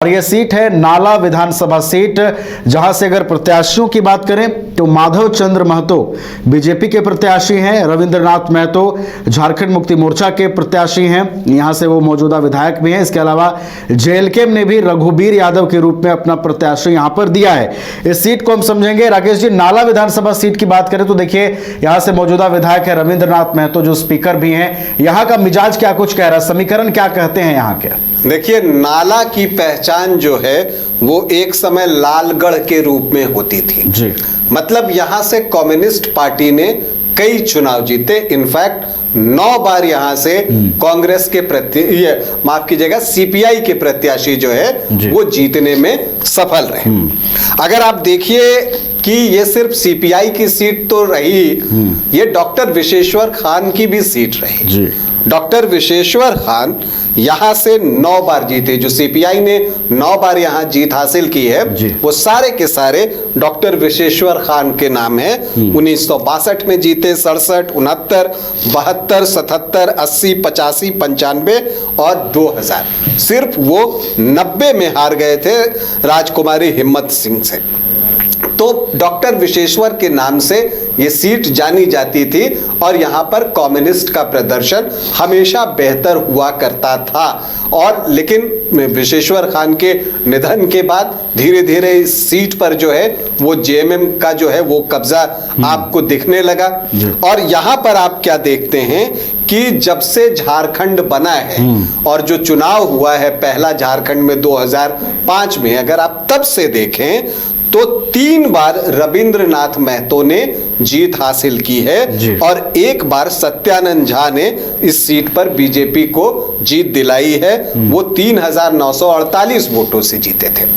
और ये सीट है नाला विधानसभा सीट, जहां से अगर प्रत्याशियों की बात करें तो माधव चंद्र महतो बीजेपी के प्रत्याशी हैं, रविंद्रनाथ महतो झारखंड मुक्ति मोर्चा के प्रत्याशी हैं, यहां से वो मौजूदा विधायक भी हैं। इसके अलावा जेएलके ने भी रघुबीर यादव के रूप में अपना प्रत्याशी यहां पर दिया है। इस सीट को हम समझेंगे। राकेश जी, नाला विधानसभा सीट की बात करें तो देखिए यहां से मौजूदा विधायक है रविंद्रनाथ महतो, जो स्पीकर भी हैं। यहां का मिजाज क्या कुछ कह रहा है, समीकरण क्या कहते हैं यहाँ के? देखिए, नाला की पहचान जो है वो एक समय लालगढ़ के रूप में होती थी जी। मतलब यहां से कम्युनिस्ट पार्टी ने कई चुनाव जीते। इनफैक्ट 9 बार यहां से कांग्रेस के माफ कीजिएगा सीपीआई के प्रत्याशी जो है वो जीतने में सफल रहे। अगर आप देखिए कि ये सिर्फ सीपीआई की सीट तो रही, ये डॉक्टर विशेश्वर खान की भी सीट रही। डॉक्टर विशेश्वर खान यहां से 9 बार जीते। जो सीपीआई ने 9 बार यहां जीत हासिल की है वो सारे के सारे डॉक्टर विशेश्वर खान के नाम है। 1962 में जीते, 67, 69, 72, 77, 80, 85, 95 और 2000। सिर्फ वो 90 में हार गए थे राजकुमारी हिम्मत सिंह से। तो डॉक्टर विशेश्वर के नाम से ये सीट जानी जाती थी और यहाँ पर कम्युनिस्ट का प्रदर्शन हमेशा बेहतर हुआ करता था। और लेकिन विशेश्वर खान के निधन के बाद धीरे धीरे इस सीट पर जो है वो जेएमएम का जो है वो कब्जा आपको दिखने लगा। और यहाँ पर आप क्या देखते हैं कि जब से झारखंड बना है और जो चुनाव हुआ है पहला झारखंड में 2005 में, अगर आप तब से देखें तो 3 बार रविंद्रनाथ महतो ने जीत हासिल की है और 1 बार सत्यानंद झा ने इस सीट पर बीजेपी को जीत दिलाई है। वो 3948 वोटों से जीते थे।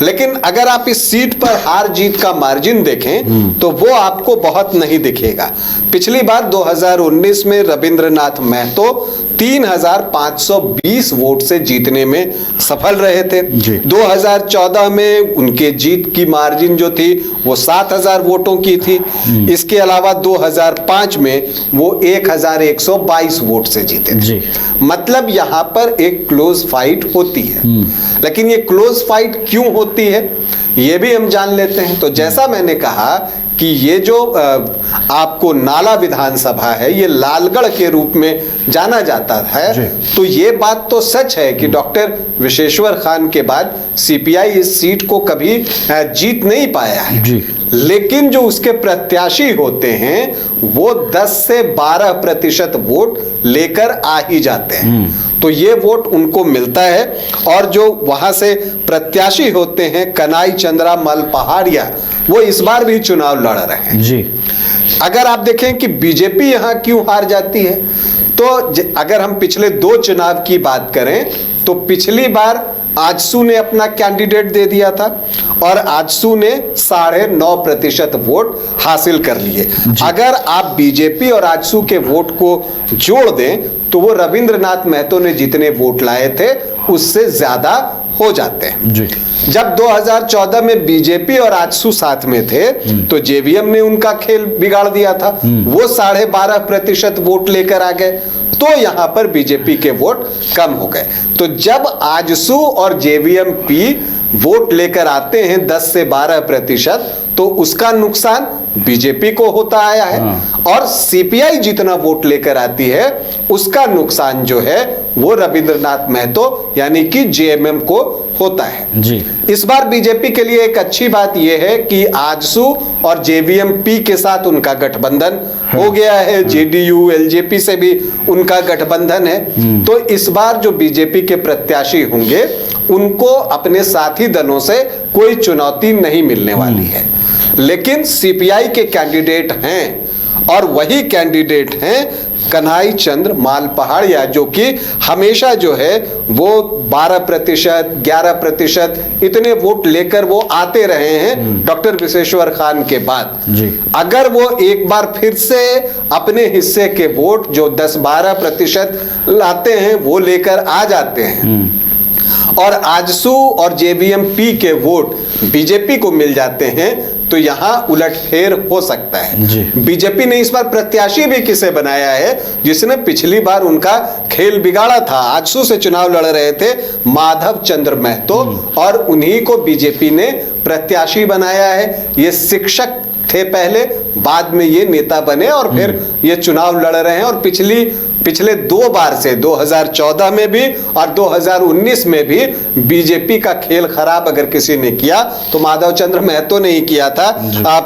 लेकिन अगर आप इस सीट पर हार जीत का मार्जिन देखें तो वो आपको बहुत नहीं दिखेगा। पिछली बार 2019 में रविंद्रनाथ महतो 3520 वोट से जीतने में सफल रहे थे। 2014 में उनके जीत की मार्जिन जो थी वो 7000 वोटों की थी। इसके अलावा 2005 में वो 1122 वोट से जीते थे। मतलब यहां पर एक क्लोज फाइट होती है। लेकिन ये क्लोज फाइट क्यों होती है ये भी हम जान लेते हैं। तो जैसा मैंने कहा कि ये जो आपको नाला विधानसभा है ये लालगढ़ के रूप में जाना जाता है, तो ये बात तो सच है कि डॉक्टर विशेश्वर खान के बाद सीपीआई इस सीट को कभी जीत नहीं पाया है। लेकिन जो उसके प्रत्याशी होते हैं वो 10 से 12% वोट लेकर आ ही जाते हैं। तो ये वोट उनको मिलता है। और जो वहां से प्रत्याशी होते हैं कन्हई चंद्रा मल पहाड़िया, वो इस बार भी चुनाव लड़ रहे हैं। अगर आप देखें कि बीजेपी यहां क्यों हार जाती है, तो अगर हम पिछले 2 चुनाव की बात करें तो पिछली बार आजसू ने अपना कैंडिडेट दे दिया था और आजसू ने 9.5% वोट हासिल कर लिए। अगर आप बीजेपी और आजसू के वोट को जोड़ दें तो वो रविंद्रनाथ महतो ने जितने वोट लाए थे उससे ज्यादा हो जाते हैं। जब 2014 में बीजेपी और आजसू साथ में थे तो जेवीएम ने उनका खेल बिगाड़ दिया था। वो 12.5% वोट लेकर आ गए, तो यहां पर बीजेपी के वोट कम हो गए। तो जब आजसू और जेवीएम-पी वोट लेकर आते हैं 10 से 12%, तो उसका नुकसान बीजेपी को होता आया है। और सीपीआई जितना वोट लेकर आती है उसका नुकसान जो है वो रविंद्रनाथ महतो यानी कि जेएमएम को होता है। इस बार बीजेपी के लिए एक अच्छी बात यह है कि आजसू और जेवीएम-पी के साथ उनका गठबंधन हो गया है। जेडीयू एलजेपी से भी उनका गठबंधन है। तो इस बार जो बीजेपी के प्रत्याशी होंगे उनको अपने साथी दलों से कोई चुनौती नहीं मिलने वाली है। लेकिन सीपीआई के कैंडिडेट हैं और वही कैंडिडेट हैं कन्हई चंद्र माल पहाड़िया, जो कि हमेशा जो है वो 12%, 11% इतने वोट लेकर वो आते रहे हैं डॉक्टर विशेश्वर खान के बाद। अगर वो एक बार फिर से अपने हिस्से के वोट जो 10-12% लाते हैं वो लेकर आ जाते हैं और आजसू और जेवीएमपी के वोट बीजेपी को मिल जाते हैं तो यहां उलटफेर हो सकता है। बीजेपी ने इस बार प्रत्याशी भी किसे बनाया है जिसने पिछली बार उनका खेल बिगाड़ा था। आजसू से चुनाव लड़ रहे थे माधव चंद्र महतो और उन्हीं को बीजेपी ने प्रत्याशी बनाया है। ये शिक्षक थे पहले, बाद में ये नेता बने और फिर ये चुनाव लड़ रहे हैं। और पिछले 2 बार से 2014 में भी और 2019 में भी बीजेपी का खेल खराब अगर किसी ने किया तो माधव चंद्र महतो ने ही किया था।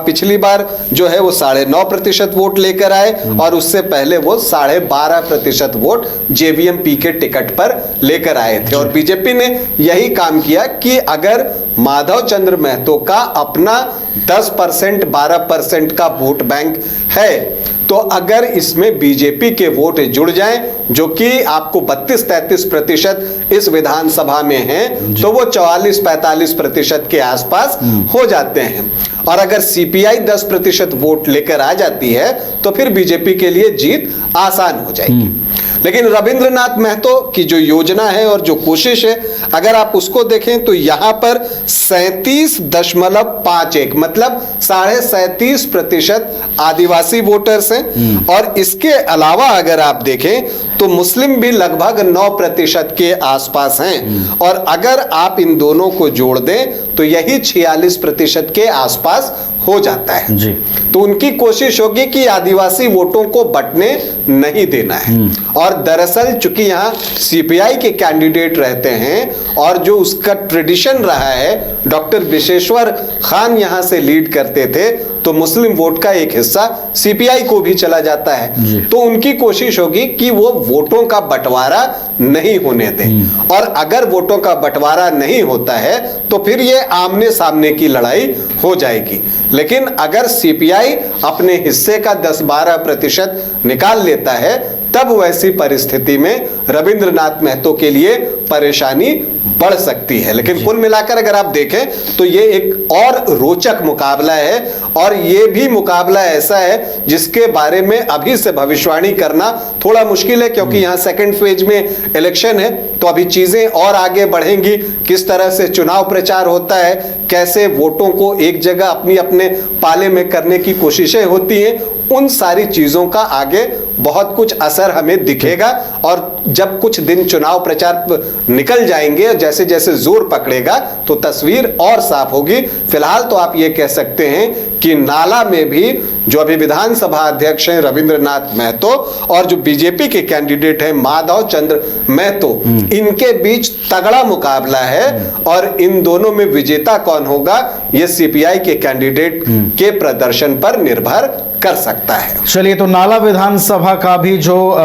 पिछली बार जो है वो 9.5% वोट लेकर आए और उससे पहले वो 12.5% वोट जेवीएमपी के टिकट पर लेकर आए थे। और बीजेपी ने यही काम किया कि अगर माधव चंद्र महतो का अपना 10% 12% का वोट बैंक है तो अगर इसमें बीजेपी के वोट जुड़ जाएं जो कि आपको 32-33% इस विधानसभा में हैं तो वो 44-45% के आसपास हो जाते हैं। और अगर सीपीआई 10% वोट लेकर आ जाती है तो फिर बीजेपी के लिए जीत आसान हो जाएगी। लेकिन रविंद्रनाथ महतो की जो योजना है और जो कोशिश है अगर आप उसको देखें तो यहां पर 37.51 मतलब 37.5% आदिवासी वोटर्स हैं। और इसके अलावा अगर आप देखें तो मुस्लिम भी लगभग 9% के आसपास हैं। और अगर आप इन दोनों को जोड़ दें तो यही 46% के आसपास हो जाता है जी। तो उनकी कोशिश होगी कि आदिवासी वोटों को बंटने नहीं देना है। और दरअसल चूंकि यहाँ सीपीआई के कैंडिडेट रहते हैं और जो उसका ट्रेडिशन रहा है, डॉक्टर विशेश्वर खान यहाँ से लीड करते थे तो मुस्लिम वोट का एक हिस्सा सीपीआई को भी चला जाता है। तो उनकी कोशिश होगी कि वो वोटों का बंटवारा नहीं होने दें। और अगर वोटों का बंटवारा नहीं होता है तो फिर ये आमने सामने की लड़ाई हो जाएगी। लेकिन अगर सीपीआई अपने हिस्से का 10-12% निकाल लेता है तब वैसी परिस्थिति में रविंद्रनाथ महतो के लिए परेशानी बढ़ सकती है। लेकिन कुल मिलाकर अगर आप देखें तो ये एक और रोचक मुकाबला है और ये भी मुकाबला ऐसा है जिसके बारे में अभी से भविष्यवाणी करना थोड़ा मुश्किल है क्योंकि यहाँ सेकंड फेज में इलेक्शन है तो अभी चीजें और आगे बढ़ेंगी। किस तरह से चुनाव प्रचार होता है, कैसे वोटों को एक जगह अपने पाले में करने की कोशिशें होती हैं, उन सारी चीजों का आगे बहुत कुछ असर हमें दिखेगा। और जब कुछ दिन चुनाव प्रचार निकल जाएंगे जैसे जैसे जोर पकड़ेगा तो तस्वीर और साफ होगी। फिलहाल तो आप ये कह सकते हैं कि नाला में भी जो अभी विधानसभा अध्यक्ष हैं रविंद्रनाथ महतो और जो बीजेपी के कैंडिडेट हैं माधव चंद्र महतो, इनके बीच तगड़ा मुकाबला है। और इन दोनों में विजेता कौन होगा ये सीपीआई के कैंडिडेट के प्रदर्शन पर निर्भर कर सकता है। चलिए, तो नाला विधानसभा का भी जो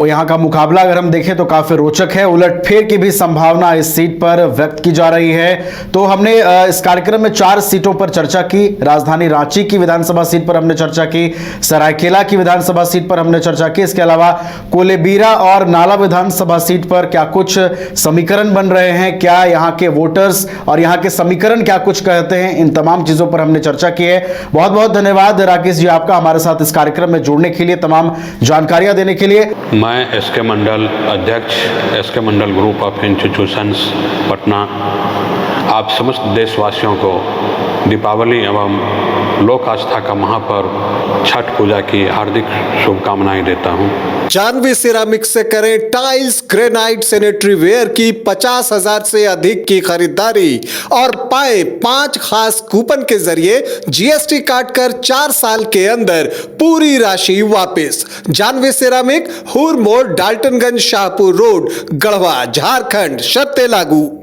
यहाँ का मुकाबला अगर हम देखें तो काफी रोचक है। उलटफेर की भी संभावना इस सीट पर व्यक्त की जा रही है। तो हमने इस कार्यक्रम में 4 सीटों पर चर्चा की। राजधानी रांची की विधानसभा सीट पर हमने चर्चा की, सरायकेला की विधानसभा सीट पर हमने चर्चा की। इसके अलावा कोलेबीरा और नाला विधानसभा सीट पर क्या कुछ समीकरण बन रहे हैं, क्या यहाँ के वोटर्स और यहाँ के समीकरण क्या कुछ कहते हैं, इन तमाम चीजों पर हमने चर्चा की है। बहुत बहुत धन्यवाद राकेश जी आपका हमारे साथ इस कार्यक्रम में जुड़ने के लिए, तमाम जानकारियां देने के लिए। मैं एसके मंडल अध्यक्ष S K Mandal group of institutions Patna आप समस्त देशवासियों को दीपावली एवं लोक आस्था का महापर्व छठ पूजा की हार्दिक शुभकामनाएं देता हूं। जानवी सिरामिक से करें टाइल्स, ग्रेनाइट, सैनिटरी वेयर की 50,000 से अधिक की खरीदारी और पाए 5 खास कूपन के जरिए जीएसटी काटकर 4 साल के अंदर पूरी राशि वापस। जानवी सिरामिक, हुर मोड़, डाल्टनगंज, शाहपुर रोड, गढ़वा, झारखंड। शर्तें लागू।